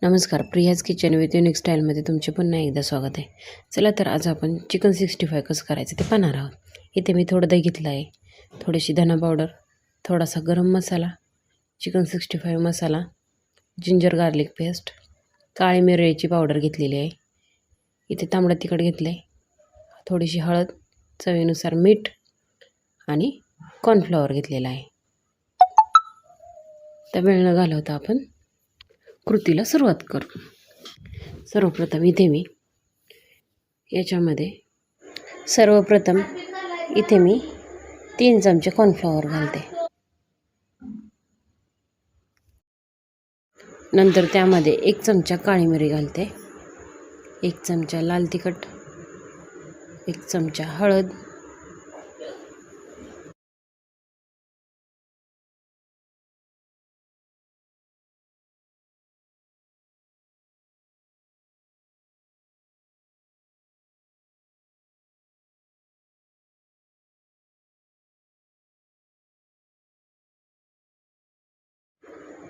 नमस्कार, Priya's kitchen with unique स्टाईलमध्ये तुमचे पुन्हा एकदा स्वागत आहे. चला तर आज आपण चिकन 65 कसं करायचं ते पाहणार आहोत. इथे मी थोडं दही घेतलं आहे, थोडीशी धना पावडर, थोडासा गरम मसाला, चिकन 65 मसाला, जिंजर गार्लिक पेस्ट, काळी मिरची पावडर घेतलेली आहे. इथे तांबडं तिखट घेतलं आहे, थोडीशी हळद, चवीनुसार मीठ आणि कॉर्नफ्लॉवर घेतलेला आहे. तर वेळ न घालवता आपण कृतीला सुरुवात करू. सर्वप्रथम इथे मी तीन चमचे कॉर्नफ्लॉवर घालते. नंतर त्यामध्ये 1 चमचा काळी मिरी घालते, 1 चमचा लाल तिखट, 1 चमचा हळद,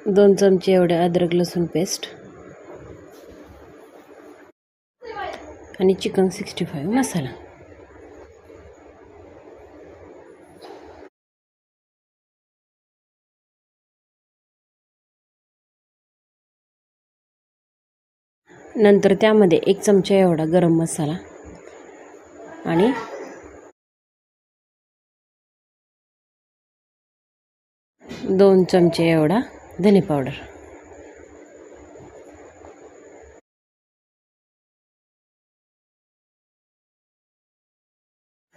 दोन चमचे एवढे अद्रक लसूण पेस्ट आणि चिकन 65 मसाला. नंतर त्यामध्ये 1 चमचा एवढा गरम मसाला आणि 2 चमचे एवढा धने पावडर.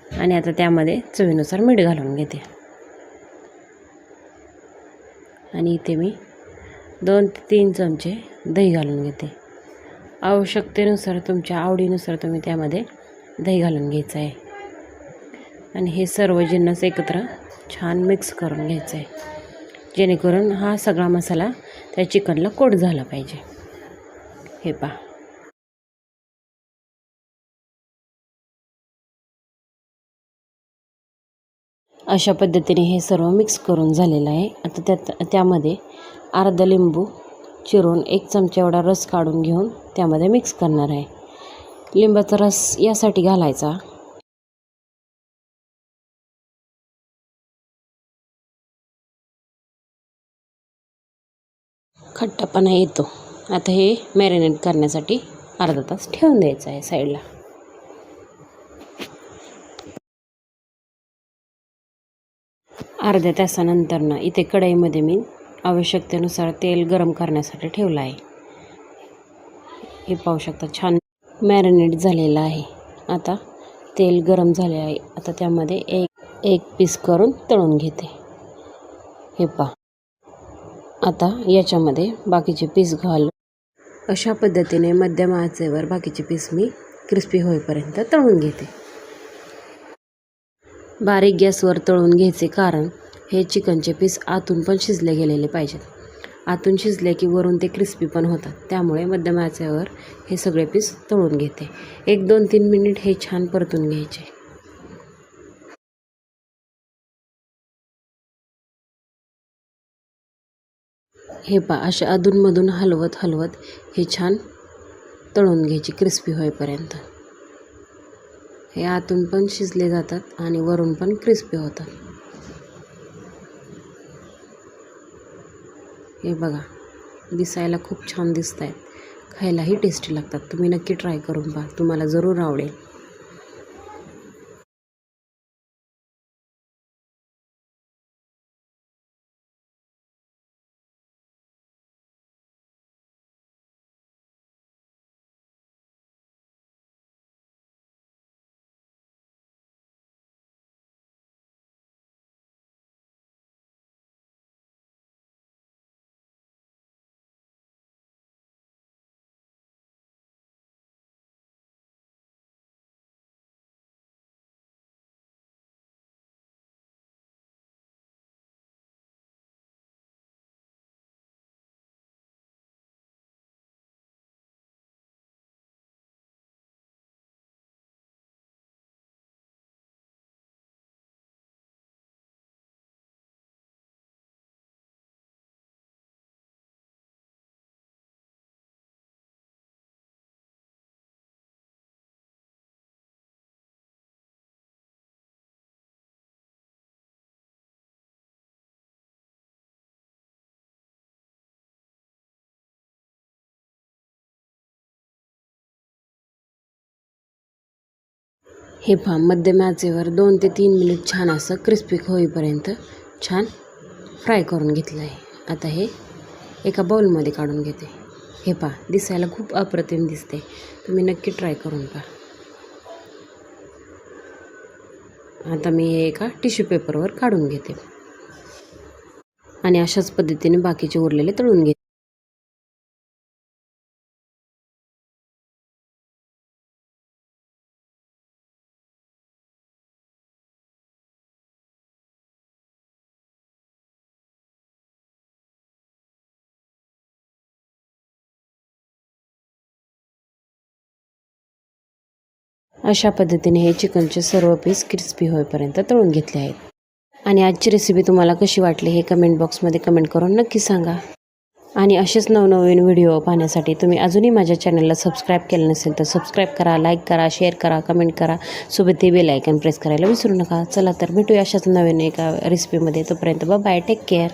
आणि आता त्यामध्ये चवीनुसार मीठ घालून घेते. आणि इथे मी 2 ते 3 चमचे दही घालून घेते. आवश्यकतेनुसार तुमच्या आवडीनुसार तुम्ही त्यामध्ये दही घालून घ्यायचं आहे. आणि हे सर्व जिन्नस एकत्र छान मिक्स करून घ्यायचं आहे, जेणेकरून हा सगळा मसाला त्या चिकनला कोट झाला पाहिजे. हे पहा. अशा पद्धतीने हे सर्व मिक्स करून झालेलं आहे. आता त्यामध्ये अर्धा लिंबू चिरून 1 चमचा एवढा रस काढून घेऊन त्यामध्ये मिक्स करणार आहे. लिंबाचा रस यासाठी घालायचा खट्टापणा येतो. आता हे मॅरिनेट करण्यासाठी अर्धा तास ठेवून द्यायचं आहे साईडला. अर्ध्या तासानंतर इथे कढईमध्ये मी आवश्यकतेनुसार तेल गरम करण्यासाठी ठेवलं आहे. हे पाहू शकता, छान मॅरिनेट झालेलं आहे. आता तेल गरम झाले आहे. आता त्यामध्ये एक पीस करून तळून घेते. हे पहा. आता याच्यामध्ये बाकीचे पीस घालून अशा पद्धतीने मध्यम आचेवर बाकीचे पीस मी क्रिस्पी होईपर्यंत तळून घेते. बारीक गॅसवर तळून घ्यायचे, कारण हे चिकनचे पीस आतून पण शिजले गेलेले पाहिजेत. आतून शिजले की वरून ते क्रिस्पी पण होतात. त्यामुळे मध्यम आचेवर हे सगळे पीस तळून घेते. 1-2-3 मिनिट हे छान परतून घ्यायचे. हे पहा, अशा अधूनमधून हलवत हे छान तळून घ्यायचे क्रिस्पी होईपर्यंत. हे आतून पण शिजले जातात आणि वरून पण क्रिस्पी होतात. हे बघा, दिसायला खूप छान दिसत आहेत, खायलाही टेस्टी लागतात. तुम्ही नक्की ट्राय करून पहा, तुम्हाला जरूर आवडेल. हे पहा मध्यम आचेवर 2 ते 3 मिनिट छान असं क्रिस्पी होईपर्यंत छान फ्राय करून घेतलं आहे. आता हे एका बाउलमध्ये काढून घेते. हे पहा दिसायला खूप अप्रतिम दिसते. तुम्ही नक्की ट्राय करून पहा. आता मी हे एका टिश्यू पेपरवर काढून घेते आणि अशाच पद्धतीने बाकीचे उरलेले तळून घेते. अशा पद्धतीने हे चिकनचे सर्व पीस क्रिस्पी होईपर्यंत तळून घेतले आहेत. आणि आजची रेसिपी तुम्हाला कशी वाटली हे कमेंट बॉक्समध्ये कमेंट करून नक्की सांगा. आणि असेच नवनवीन व्हिडिओ पाहण्यासाठी तुम्ही अजूनही माझ्या चॅनलला सबस्क्राईब केलं नसेल तर सबस्क्राईब करा, लाईक करा, शेअर करा, कमेंट करा. सोबत ते बेल आयकॉन प्रेस करायला विसरू नका. चला तर भेटूया अशाच नवीन एका रेसिपीमध्ये. तोपर्यंत बाय, टेक केअर.